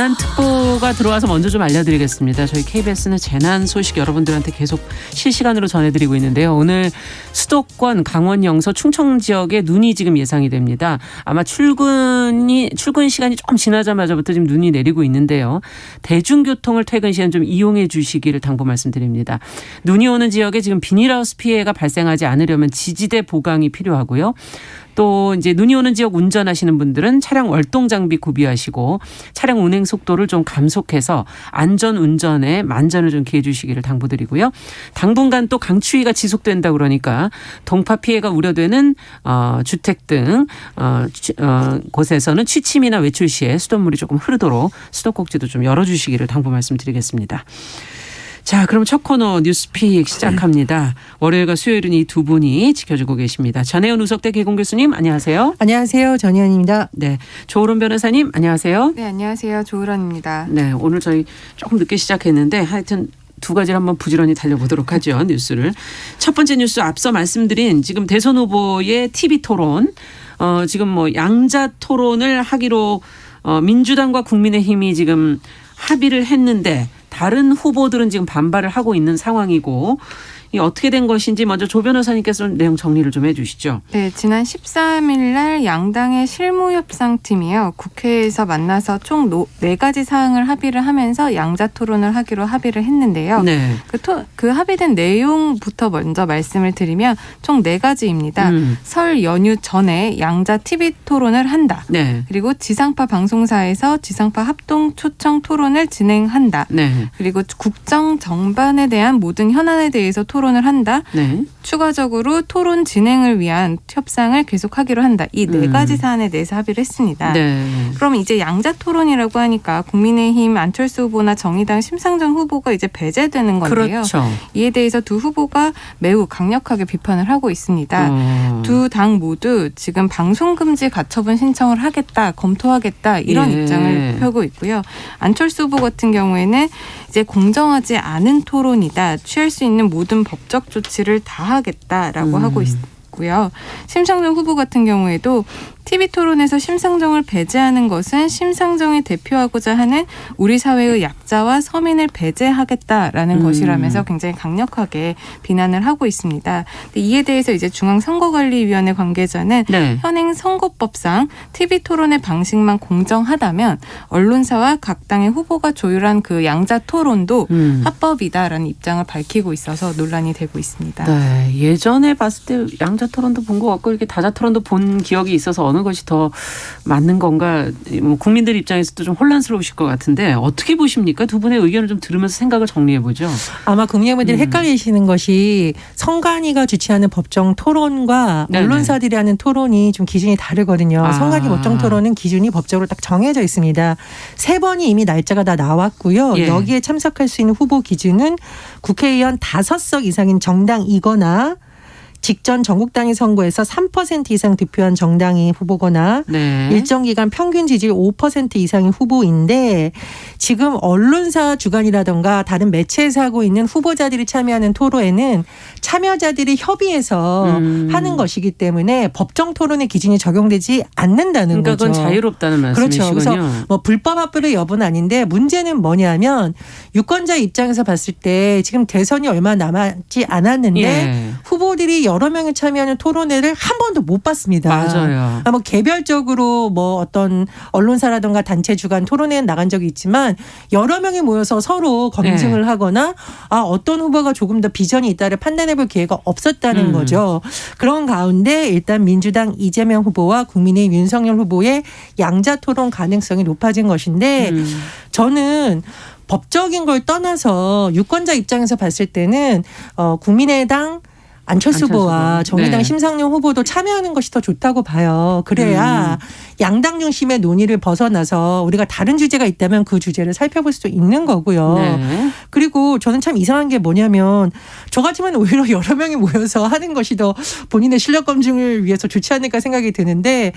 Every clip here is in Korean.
재난특보가 들어와서 먼저 좀 알려드리겠습니다. 저희 KBS는 재난 소식 여러분들한테 계속 실시간으로 전해드리고 있는데요. 오늘 수도권, 강원 영서, 충청 지역에 눈이 지금 예상이 됩니다. 아마 출근 시간이 조금 지나자마자부터 지금 눈이 내리고 있는데요. 대중교통을 퇴근 시간 좀 이용해 주시기를 당부 말씀드립니다. 눈이 오는 지역에 지금 비닐하우스 피해가 발생하지 않으려면 지지대 보강이 필요하고요. 또 이제 눈이 오는 지역 운전하시는 분들은 차량 월동 장비 구비하시고 차량 운행 속도를 좀 감속해서 안전 운전에 만전을 좀 기해 주시기를 당부드리고요. 당분간 또 강추위가 지속된다 그러니까 동파 피해가 우려되는 주택 등 곳에서는 취침이나 외출 시에 수돗물이 조금 흐르도록 수도꼭지도 좀 열어주시기를 당부 말씀드리겠습니다. 자, 그럼 첫 코너 뉴스픽 시작합니다. 월요일과 수요일은 이 두 분이 지켜주고 계십니다. 전혜연 우석대 개공 교수님 안녕하세요. 안녕하세요. 전혜연입니다. 네, 조으론 변호사님 안녕하세요. 네, 안녕하세요. 조으론입니다. 네, 오늘 저희 조금 늦게 시작했는데 하여튼 두 가지를 한번 부지런히 달려보도록 하죠. 뉴스를. 첫 번째 뉴스 앞서 말씀드린 지금 대선 후보의 TV 토론 지금 뭐 양자 토론을 하기로 민주당과 국민의힘이 지금 합의를 했는데 다른 후보들은 지금 반발을 하고 있는 상황이고 이 어떻게 된 것인지 먼저 조 변호사님께서 내용 정리를 좀 해 주시죠. 네, 지난 13일 날 양당의 실무협상팀이요. 국회에서 만나서 총 4가지 사항을 합의를 하면서 양자 토론을 하기로 합의를 했는데요. 네. 그 합의된 내용부터 먼저 말씀을 드리면 총 4가지입니다. 설 연휴 전에 양자 TV 토론을 한다. 네. 그리고 지상파 방송사에서 지상파 합동 초청 토론을 진행한다. 네. 그리고 국정 정반에 대한 모든 현안에 대해서 토론을 한다. 네. 추가적으로 토론 진행을 위한 협상을 계속하기로 한다. 이 4가지 사안에 대해서 합의를 했습니다. 네. 그럼 이제 양자 토론이라고 하니까 국민의힘 안철수 후보나 정의당 심상정 후보가 이제 배제되는 건데요. 그렇죠. 이에 대해서 두 후보가 매우 강력하게 비판을 하고 있습니다. 두 당 모두 지금 방송금지 가처분 신청을 하겠다, 검토하겠다 이런 입장을 펴고 있고요. 안철수 후보 같은 경우에는 이제 공정하지 않은 토론이다. 취할 수 있는 모든 법적 조치를 다 하겠다라고 하고 있고요. 심상정 후보 같은 경우에도 TV 토론에서 심상정을 배제하는 것은 심상정이 대표하고자 하는 우리 사회의 약자와 서민을 배제하겠다라는 것이라면서 굉장히 강력하게 비난을 하고 있습니다. 근데 이에 대해서 이제 중앙선거관리위원회 관계자는 네. 현행 선거법상 TV 토론의 방식만 공정하다면 언론사와 각 당의 후보가 조율한 그 양자 토론도 합법이다라는 입장을 밝히고 있어서 논란이 되고 있습니다. 네, 예전에 봤을 때 양자 토론도 본 것 같고 이렇게 다자 토론도 본 기억이 있어서 어느 것이 더 맞는 건가 뭐 국민들 입장에서도 좀 혼란스러우실 것 같은데 어떻게 보십니까? 두 분의 의견을 좀 들으면서 생각을 정리해 보죠. 아마 국민분들이 헷갈리시는 것이 선관위가 주최하는 법정 토론과 네네. 언론사들이 하는 토론이 좀 기준이 다르거든요. 선관위 법정 토론은 기준이 법적으로 딱 정해져 있습니다. 3번이 이미 날짜가 다 나왔고요. 예. 여기에 참석할 수 있는 후보 기준은 국회의원 5석 이상인 정당이거나 직전 전국 단위 선거에서 3% 이상 득표한 정당이 후보거나 네. 일정 기간 평균 지지율 5% 이상인 후보인데 지금 언론사 주관이라든가 다른 매체에서 하고 있는 후보자들이 참여하는 토론에는 참여자들이 협의해서 하는 것이기 때문에 법정 토론의 기준이 적용되지 않는다는 그러니까 거죠. 그건 자유롭다는 말씀이시군요. 그렇죠. 그래서 뭐 불법 합법의 여부는 아닌데 문제는 뭐냐면 유권자 입장에서 봤을 때 지금 대선이 얼마 남지 않았는데 예. 후보들이 여러 명이 참여하는 토론회를 한 번도 못 봤습니다. 맞아요. 뭐 개별적으로 뭐 어떤 언론사라든가 단체 주간 토론회에 나간 적이 있지만 여러 명이 모여서 서로 검증을 하거나 어떤 후보가 조금 더 비전이 있다를 판단해볼 기회가 없었다는 거죠. 그런 가운데 일단 민주당 이재명 후보와 국민의힘 윤석열 후보의 양자 토론 가능성이 높아진 것인데 저는 법적인 걸 떠나서 유권자 입장에서 봤을 때는 국민의당 안철수 후보와 정의당 네. 심상정 후보도 참여하는 것이 더 좋다고 봐요. 그래야 양당 중심의 논의를 벗어나서 우리가 다른 주제가 있다면 그 주제를 살펴볼 수 있는 거고요. 네. 그리고 저는 참 이상한 게 뭐냐면 저 같으면 오히려 여러 명이 모여서 하는 것이 더 본인의 실력 검증을 위해서 좋지 않을까 생각이 드는데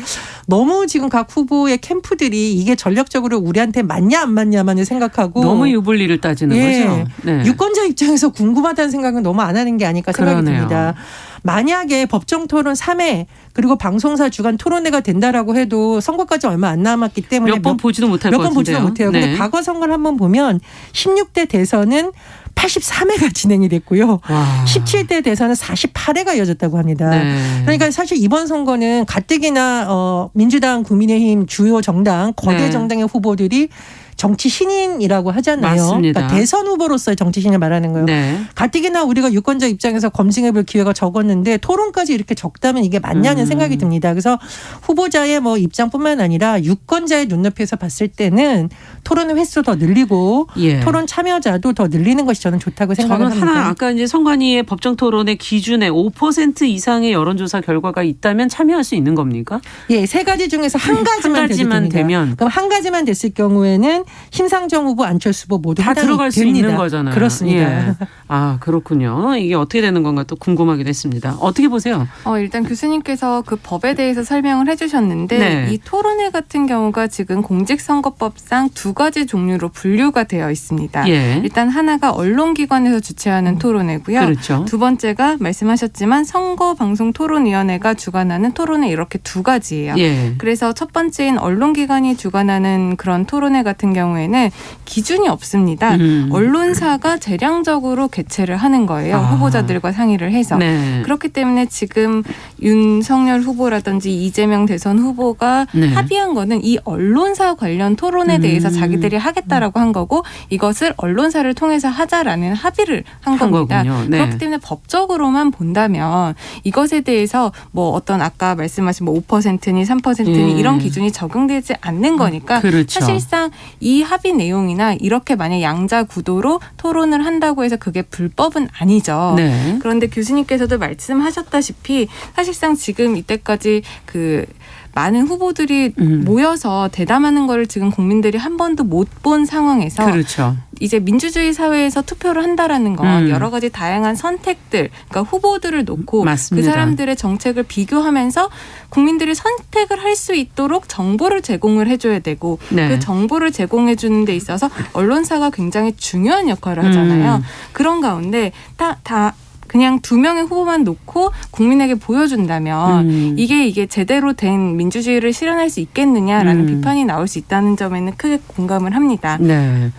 너무 지금 각 후보의 캠프들이 이게 전략적으로 우리한테 맞냐 안 맞냐만을 생각하고 너무 유불리를 따지는 거죠. 네. 유권자 입장에서 궁금하다는 생각은 너무 안 하는 게 아닐까 생각이 그러네요. 듭니다. 있습니다. 만약에 법정 토론 3회 그리고 방송사 주간 토론회가 된다라고 해도 선거까지 얼마 안 남았기 때문에 몇 번 보지도 못할 것 같은데요. 몇 번 보지도 못해요. 근데 과거 선거를 한번 보면 16대 대선은 83회가 진행이 됐고요. 와. 17대 대선은 48회가 이어졌다고 합니다. 네. 그러니까 사실 이번 선거는 가뜩이나 민주당, 국민의힘 주요 정당, 거대 네. 정당의 후보들이 정치 신인이라고 하잖아요. 맞습니다. 그러니까 대선 후보로서의 정치 신인을 말하는 거예요. 네. 가뜩이나 우리가 유권자 입장에서 검증해볼 기회가 적었는데 토론까지 이렇게 적다면 이게 맞냐는 생각이 듭니다. 그래서 후보자의 뭐 입장뿐만 아니라 유권자의 눈높이에서 봤을 때는 토론 횟수 더 늘리고 예. 토론 참여자도 더 늘리는 것이 저는 좋다고 생각을 저는 합니다. 하나 아까 이제 선관위의 법정 토론의 기준에 5% 이상의 여론조사 결과가 있다면 참여할 수 있는 겁니까? 예, 세 가지 중에서 한 가지만, 가지만 되면. 그럼 한 가지만 됐을 경우에는 심상정 후보, 안철수 후보 모두 다 해당이 들어갈 수 됩니다. 있는 거잖아요. 그렇습니다. 예. 아, 그렇군요. 이게 어떻게 되는 건가 또 궁금하기도 했습니다. 어떻게 보세요? 일단 교수님께서 그 법에 대해서 설명을 해주셨는데 네. 이 토론회 같은 경우가 지금 공직선거법상 두 가지 종류로 분류가 되어 있습니다. 예. 일단 하나가 언론기관에서 주최하는 토론회고요. 그렇죠. 두 번째가 말씀하셨지만 선거방송토론위원회가 주관하는 토론회 이렇게 두 가지예요. 예. 그래서 첫 번째인 언론기관이 주관하는 그런 토론회 같은 경우에는 기준이 없습니다. 언론사가 재량적으로 개최를 하는 거예요. 후보자들과 상의를 해서. 네. 그렇기 때문에 지금 윤석열 후보라든지 이재명 대선 후보가 네. 합의한 거는 이 언론사 관련 토론에 대해서 자기들이 하겠다라고 한 거고 이것을 언론사를 통해서 하자라는 합의를 한 겁니다. 거군요. 네. 그렇기 때문에 법적으로만 본다면 이것에 대해서 뭐 어떤 아까 말씀하신 뭐 5%니 3%니 이런 기준이 적용되지 않는 거니까 그렇죠. 사실상 이 합의 내용이나 이렇게 만약 양자 구도로 토론을 한다고 해서 그게 불법은 아니죠. 네. 그런데 교수님께서도 말씀하셨다시피 사실상 지금 이때까지 그 많은 후보들이 모여서 대담하는 거를 지금 국민들이 한 번도 못 본 상황에서 그렇죠. 이제 민주주의 사회에서 투표를 한다라는 건 여러 가지 다양한 선택들, 그러니까 후보들을 놓고 맞습니다. 그 사람들의 정책을 비교하면서 국민들이 선택을 할 수 있도록 정보를 제공을 해줘야 되고 네. 그 정보를 제공해 주는 데 있어서 언론사가 굉장히 중요한 역할을 하잖아요. 그런 가운데 다 그냥 두 명의 후보만 놓고 국민에게 보여준다면 이게 제대로 된 민주주의를 실현할 수 있겠느냐라는 비판이 나올 수 있다는 점에는 크게 공감을 합니다. 네.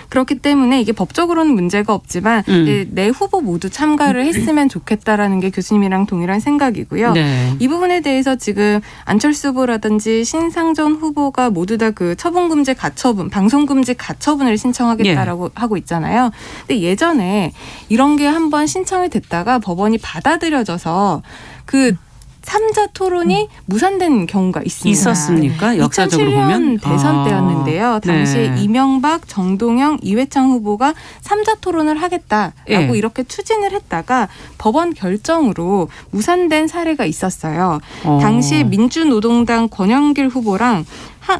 그렇기 때문에 이게 법적으로는 문제가 없지만 내 후보 모두 참가를 했으면 좋겠다라는 게 교수님이랑 동일한 생각이고요. 네. 이 부분에 대해서 지금 안철수 후보라든지 신상정 후보가 모두 다 그 처분금지 가처분, 방송금지 가처분을 신청하겠다라고 하고 있잖아요. 근데 예전에 이런 게 한번 신청이 됐다가 법원이 받아들여져서 그 3자 토론이 무산된 경우가 있습니다. 있었습니까? 역사적으로 2007년 보면? 대선 때였는데요. 당시에 네. 이명박, 정동영, 이회창 후보가 3자 토론을 하겠다라고 예. 이렇게 추진을 했다가 법원 결정으로 무산된 사례가 있었어요. 당시에 민주노동당 권영길 후보랑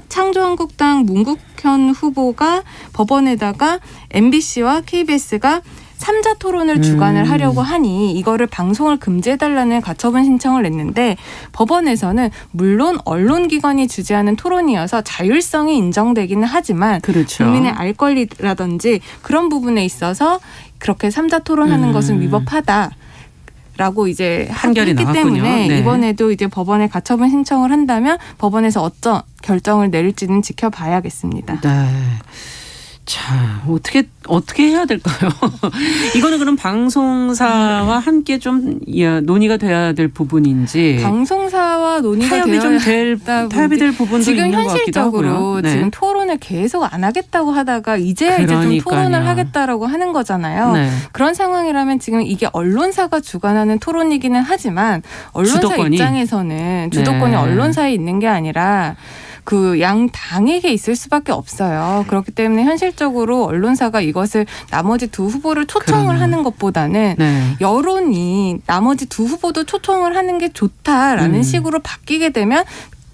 창조한국당 문국현 후보가 법원에다가 MBC와 KBS가 3자 토론을 주관을 하려고 하니 이거를 방송을 금지해달라는 가처분 신청을 냈는데 법원에서는 물론 언론기관이 주재하는 토론이어서 자율성이 인정되기는 하지만 그렇죠. 국민의 알 권리라든지 그런 부분에 있어서 그렇게 3자 토론하는 것은 위법하다. 라고 이제 판결이 했기 나왔군요. 때문에 네. 이번에도 이제 법원에 가처분 신청을 한다면 법원에서 어떤 결정을 내릴지는 지켜봐야겠습니다. 네. 자, 어떻게 해야 될까요? 이거는 그럼 방송사와 함께 좀 논의가 돼야 될 부분인지 방송사와 논의가 타협이 좀 타협이 될 부분도 지금 있는 것 같기도 하고요. 현실적으로 네. 지금 토론을 계속 안 하겠다고 하다가 이제 좀 그러니까요. 토론을 하겠다라고 하는 거잖아요. 네. 그런 상황이라면 지금 이게 언론사가 주관하는 토론이기는 하지만 언론사 주도권이. 입장에서는 주도권이 네. 언론사에 있는 게 아니라 그 양 당에게 있을 수밖에 없어요. 그렇기 때문에 현실적으로 언론사가 이것을 나머지 두 후보를 초청을 그러네요. 하는 것보다는 네. 여론이 나머지 두 후보도 초청을 하는 게 좋다라는 식으로 바뀌게 되면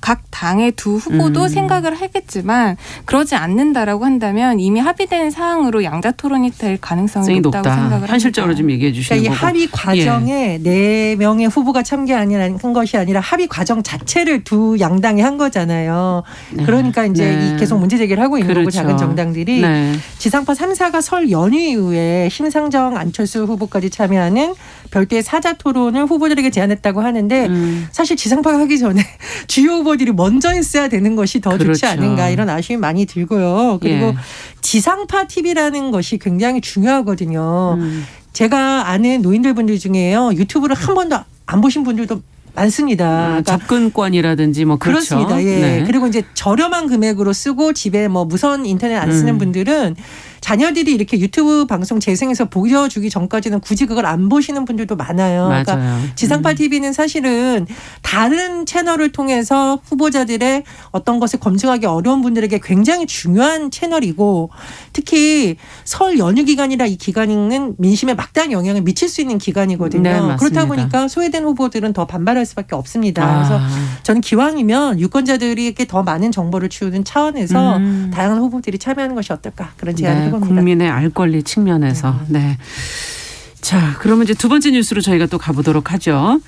각 당의 두 후보도 생각을 하겠지만 그러지 않는다라고 한다면 이미 합의된 사항으로 양자 토론이 될 가능성이 높다고 생각을 현실적으로 합니다. 좀 얘기해 주시는 그러니까 이 거고. 합의 과정에 네 명의 후보가 참여한 것이 아니라 합의 과정 자체를 두 양당이 한 거잖아요. 그러니까 이제 이 계속 문제 제기를 하고 있는 거고 작은 정당들이 지상파 3사가 설 연휴 이후에 심상정 안철수 후보까지 참여하는 별도의 사자 토론을 후보들에게 제안했다고 하는데 사실 지상파가 하기 전에 주요 후보들이 먼저 했어야 되는 것이 더 좋지 않은가 이런 아쉬움이 많이 들고요. 그리고 지상파 TV라는 것이 굉장히 중요하거든요. 제가 아는 노인들 중에요. 유튜브를 한 번도 안 보신 분들도 많습니다. 그러니까 접근권이라든지 뭐 그렇죠. 그렇습니다. 예. 그리고 이제 저렴한 금액으로 쓰고 집에 뭐 무선 인터넷 안 쓰는 분들은 자녀들이 이렇게 유튜브 방송 재생해서 보여주기 전까지는 굳이 그걸 안 보시는 분들도 많아요. 맞아요. 그러니까 지상파 TV는 사실은 다른 채널을 통해서 후보자들의 어떤 것을 검증하기 어려운 분들에게 굉장히 중요한 채널이고 특히 설 연휴 기간이라 이 기간은 민심에 막대한 영향을 미칠 수 있는 기간이거든요. 네, 그렇다 보니까 소외된 후보들은 더 반발할 수밖에 없습니다. 그래서 저는 기왕이면 유권자들에게 더 많은 정보를 주는 차원에서 다양한 후보들이 참여하는 것이 어떨까 그런 제안을 해봅니다. 국민의 알 권리 측면에서. 네. 자, 그러면 이제 두 번째 뉴스로 저희가 또 가보도록 하죠.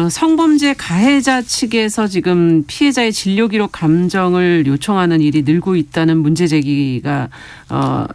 성범죄 가해자 측에서 지금 피해자의 진료 기록 감정을 요청하는 일이 늘고 있다는 문제 제기가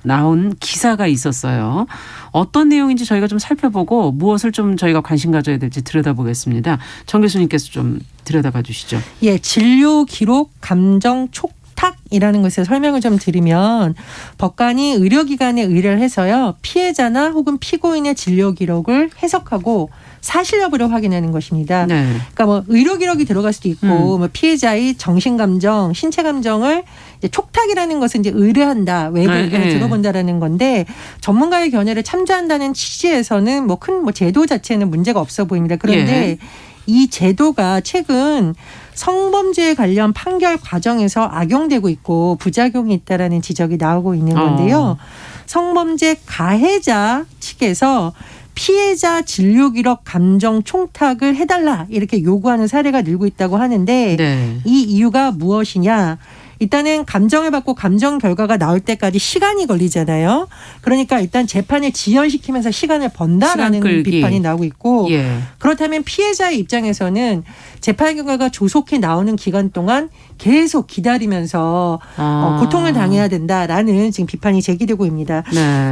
나온 기사가 있었어요. 어떤 내용인지 저희가 좀 살펴보고 무엇을 좀 저희가 관심 가져야 될지 들여다보겠습니다. 정 교수님께서 좀 들여다봐 주시죠. 예, 진료 기록 감정 촉탁이라는 것을 설명을 좀 드리면 법관이 의료기관에 의뢰를 해서요. 피해자나 혹은 피고인의 진료 기록을 해석하고 사실 여부를 확인하는 것입니다. 네. 그러니까 뭐 의료 기록이 들어갈 수도 있고 뭐 피해자의 정신 감정, 신체 감정을 이제 촉탁이라는 것은 이제 의뢰한다, 외부의 의견을 들어본다라는 건데 전문가의 견해를 참조한다는 취지에서는 뭐 큰 뭐 제도 자체는 문제가 없어 보입니다. 그런데 이 제도가 최근 성범죄에 관련 판결 과정에서 악용되고 있고 부작용이 있다라는 지적이 나오고 있는 건데요. 성범죄 가해자 측에서 피해자 진료 기록 감정 총탁을 해달라 이렇게 요구하는 사례가 늘고 있다고 하는데 이 이유가 무엇이냐. 일단은 감정을 받고 감정 결과가 나올 때까지 시간이 걸리잖아요. 그러니까 일단 재판을 지연시키면서 시간을 번다라는 비판이 나오고 있고 그렇다면 피해자의 입장에서는 재판 결과가 조속히 나오는 기간 동안 계속 기다리면서 고통을 당해야 된다라는 지금 비판이 제기되고 있습니다.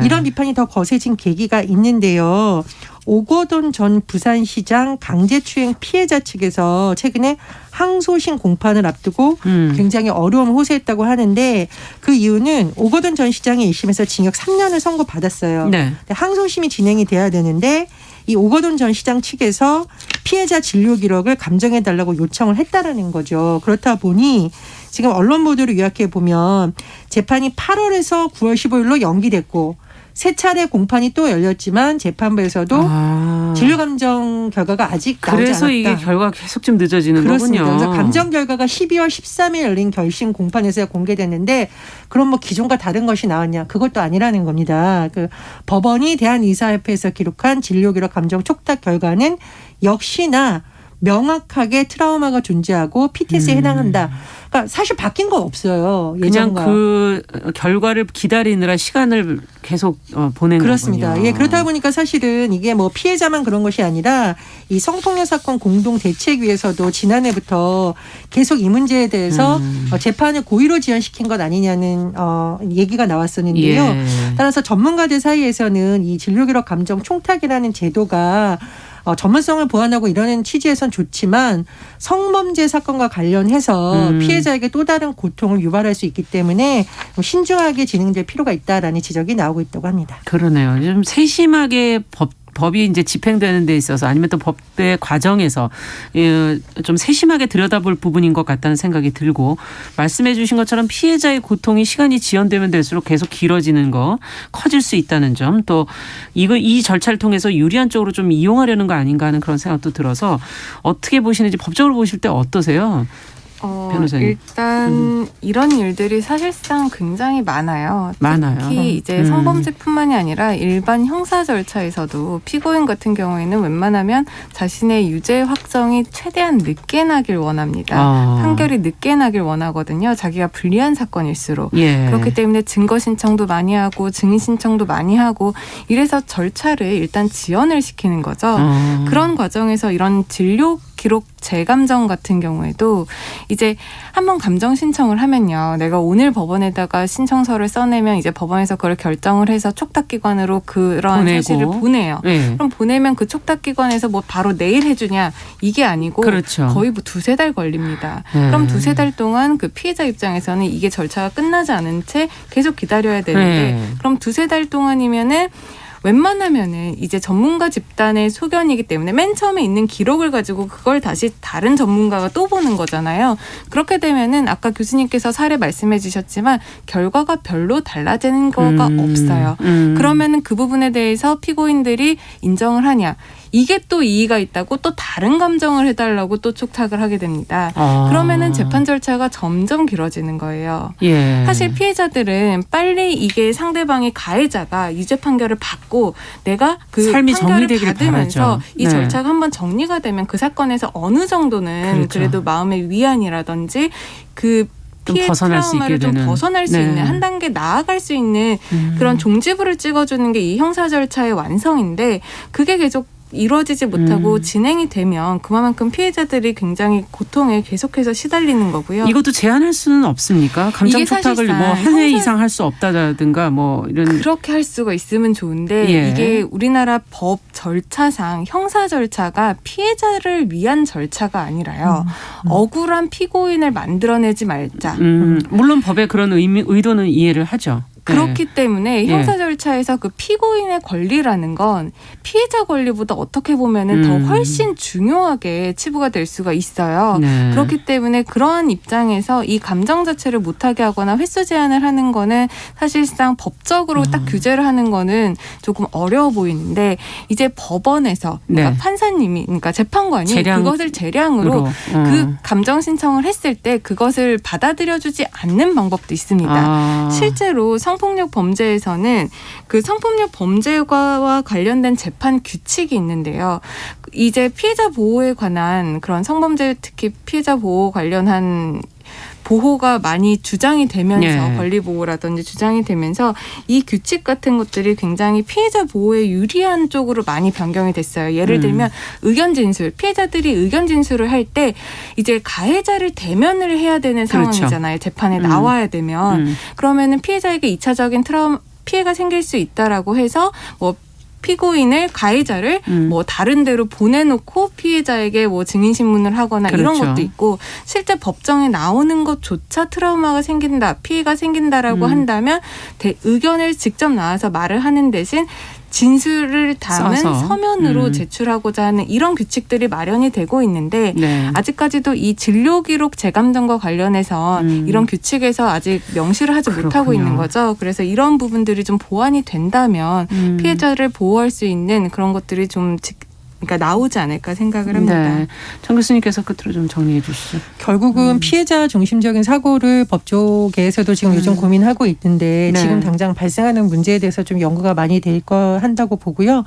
이런 비판이 더 거세진 계기가 있는데요. 오거돈 전 부산시장 강제추행 피해자 측에서 최근에 항소심 공판을 앞두고 굉장히 어려움을 호소했다고 하는데 그 이유는 오거돈 전 시장이 1심에서 징역 3년을 선고받았어요. 항소심이 진행이 돼야 되는데 이 오거돈 전 시장 측에서 피해자 진료 기록을 감정해달라고 요청을 했다라는 거죠. 그렇다 보니 지금 언론 보도를 요약해 보면 재판이 8월에서 9월 15일로 연기됐고 세 차례 공판이 또 열렸지만 재판부에서도 진료 감정 결과가 아직 나오지 않았다. 그래서 이게 결과가 계속 좀 늦어지는 그렇습니다. 거군요. 그래서 감정 결과가 12월 13일 열린 결심 공판에서 공개됐는데 그럼 뭐 기존과 다른 것이 나왔냐. 그것도 아니라는 겁니다. 그 법원이 대한의사협회에서 기록한 진료 기록 감정 촉탁 결과는 역시나 명확하게 트라우마가 존재하고 PTSD에 해당한다. 그러니까 사실 바뀐 거 없어요. 예전과. 그냥 그 결과를 기다리느라 시간을 계속 보낸 그렇습니다. 거군요. 예, 그렇다 보니까 사실은 이게 뭐 피해자만 그런 것이 아니라 이 성폭력 사건 공동 대책위에서도 지난해부터 계속 이 문제에 대해서 재판을 고의로 지연시킨 것 아니냐는 얘기가 나왔었는데요. 따라서 전문가들 사이에서는 이 진료기록 감정 총탁이라는 제도가 전문성을 보완하고 이러는 취지에선 좋지만 성범죄 사건과 관련해서 피해자에게 또 다른 고통을 유발할 수 있기 때문에 신중하게 진행될 필요가 있다라는 지적이 나오고 있다고 합니다. 그러네요. 좀 세심하게 법이 이제 집행되는 데 있어서 아니면 또 법의 과정에서 좀 세심하게 들여다볼 부분인 것 같다는 생각이 들고 말씀해 주신 것처럼 피해자의 고통이 시간이 지연되면 될수록 계속 길어지는 거 커질 수 있다는 점 또 이 절차를 통해서 유리한 쪽으로 좀 이용하려는 거 아닌가 하는 그런 생각도 들어서 어떻게 보시는지 법적으로 보실 때 어떠세요? 변호사님. 일단 이런 일들이 사실상 굉장히 많아요. 많아요. 특히 이제 성범죄뿐만이 아니라 일반 형사 절차에서도 피고인 같은 경우에는 웬만하면 자신의 유죄 확정이 최대한 늦게 나길 원합니다. 판결이 늦게 나길 원하거든요. 자기가 불리한 사건일수록. 예. 그렇기 때문에 증거 신청도 많이 하고 증인 신청도 많이 하고 이래서 절차를 일단 지연을 시키는 거죠. 그런 과정에서 이런 진료 기록 재감정 같은 경우에도 이제 한번 감정 신청을 하면요. 내가 오늘 법원에다가 신청서를 써내면 이제 법원에서 그걸 결정을 해서 촉탁기관으로 그런 보내고. 사실을 보내요. 네. 그럼 보내면 그 촉탁기관에서 뭐 바로 내일 해주냐 이게 아니고 그렇죠. 거의 뭐 2-3달 걸립니다. 네. 그럼 2-3달 동안 그 피해자 입장에서는 이게 절차가 끝나지 않은 채 계속 기다려야 되는데 네. 그럼 2-3달 동안이면은 웬만하면은 이제 전문가 집단의 소견이기 때문에 맨 처음에 있는 기록을 가지고 그걸 다시 다른 전문가가 또 보는 거잖아요. 그렇게 되면은 아까 교수님께서 사례 말씀해 주셨지만 결과가 별로 달라지는 거가 없어요. 그러면은 그 부분에 대해서 피고인들이 인정을 하냐? 이게 또 이의가 있다고 또 다른 감정을 해달라고 또 촉탁을 하게 됩니다. 그러면은 재판 절차가 점점 길어지는 거예요. 예. 사실 피해자들은 빨리 이게 상대방이 가해자가 유죄 판결을 받고 내가 그 삶이 판결을 정리되길 받으면서 바라죠. 이 네. 절차가 한번 정리가 되면 그 사건에서 어느 정도는 그렇죠. 그래도 마음의 위안이라든지 그 좀 피해 벗어날 수 트라우마를 있게 좀 되는. 벗어날 수 네. 있는 한 단계 나아갈 수 있는 그런 종지부를 찍어주는 게 이 형사 절차의 완성인데 그게 계속 이루어지지 못하고 진행이 되면 그만큼 피해자들이 굉장히 고통에 계속해서 시달리는 거고요. 이것도 제한할 수는 없습니까? 감정 이게 촉탁을 사실상 뭐 한 회 형사- 이상 할 수 없다든가 뭐 이런. 그렇게 할 수가 있으면 좋은데 예. 이게 우리나라 법 절차상 형사 절차가 피해자를 위한 절차가 아니라요. 억울한 피고인을 만들어내지 말자. 물론 법에 그런 의도는 이해를 하죠. 그렇기 때문에 예. 형사 절차에서 그 피고인의 권리라는 건 피해자 권리보다 어떻게 보면은 더 훨씬 중요하게 치부가 될 수가 있어요. 네. 그렇기 때문에 그러한 입장에서 이 감정 자체를 못하게 하거나 횟수 제한을 하는 거는 사실상 법적으로 딱 규제를 하는 거는 조금 어려워 보이는데 이제 법원에서 그러니까 네. 판사님이 그러니까 재판관이 그것을 재량으로 으로. 그 감정 신청을 했을 때 그것을 받아들여주지 않는 방법도 있습니다. 실제로 성폭력 범죄에서는 그 성폭력 범죄와 관련된 재판 규칙이 있는데요. 이제 피해자 보호에 관한 그런 성범죄 특히 피해자 보호 관련한 보호가 많이 주장이 되면서 예. 권리 보호라든지 주장이 되면서 이 규칙 같은 것들이 굉장히 피해자 보호에 유리한 쪽으로 많이 변경이 됐어요. 예를 들면 의견 진술, 피해자들이 의견 진술을 할 때 이제 가해자를 대면을 해야 되는 그렇죠. 상황이잖아요. 재판에 나와야 되면 그러면은 피해자에게 2차적인 피해가 생길 수 있다라고 해서 뭐 피고인을 가해자를 뭐 다른 데로 보내놓고 피해자에게 뭐 증인 신문을 하거나 이런 그렇죠. 것도 있고 실제 법정에 나오는 것조차 트라우마가 생긴다, 피해가 생긴다라고 한다면 의견을 직접 나와서 말을 하는 대신 진술을 담은 써서. 서면으로 제출하고자 하는 이런 규칙들이 마련이 되고 있는데 네. 아직까지도 이 진료 기록 재감정과 관련해서 이런 규칙에서 아직 명시를 하지 못하고 그렇군요. 있는 거죠. 그래서 이런 부분들이 좀 보완이 된다면 피해자를 보호할 수 있는 그런 것들이 좀 그러니까 나오지 않을까 생각을 합니다. 네. 정 교수님께서 끝으로 좀 정리해 주시죠. 결국은 피해자 중심적인 사고를 법조계에서도 지금 요즘 고민하고 있는데 네. 지금 당장 발생하는 문제에 대해서 좀 연구가 많이 될 거 한다고 보고요.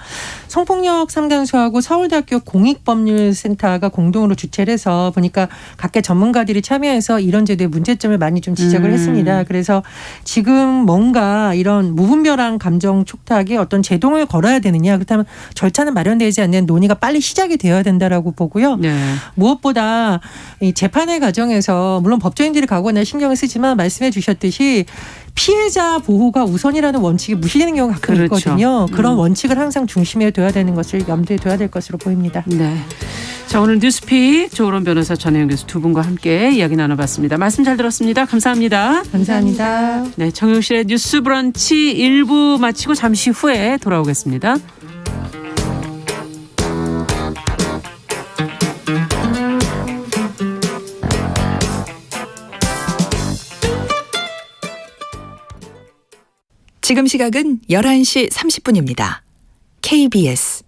성폭력 상담소하고 서울대학교 공익법률센터가 공동으로 주최를 해서 보니까 각계 전문가들이 참여해서 이런 제도의 문제점을 많이 좀 지적을 했습니다. 그래서 지금 뭔가 이런 무분별한 감정 촉탁에 어떤 제동을 걸어야 되느냐, 그렇다면 절차는 마련되지 않는 논의가 빨리 시작이 되어야 된다라고 보고요. 네. 무엇보다 이 재판의 과정에서 물론 법조인들이 가거나 신경을 쓰지만 말씀해 주셨듯이 피해자 보호가 우선이라는 원칙이 무시되는 경우가 가끔 그렇죠. 있거든요. 그런 원칙을 항상 중심에 둬야 되는 것을 염두에 둬야 될 것으로 보입니다. 네. 자, 오늘 뉴스픽 조으론 변호사 전혜영 교수 두 분과 함께 이야기 나눠봤습니다. 말씀 잘 들었습니다. 감사합니다. 감사합니다. 네, 정용실의 뉴스 브런치 1부 마치고 잠시 후에 돌아오겠습니다. 지금 시각은 11시 30분입니다. KBS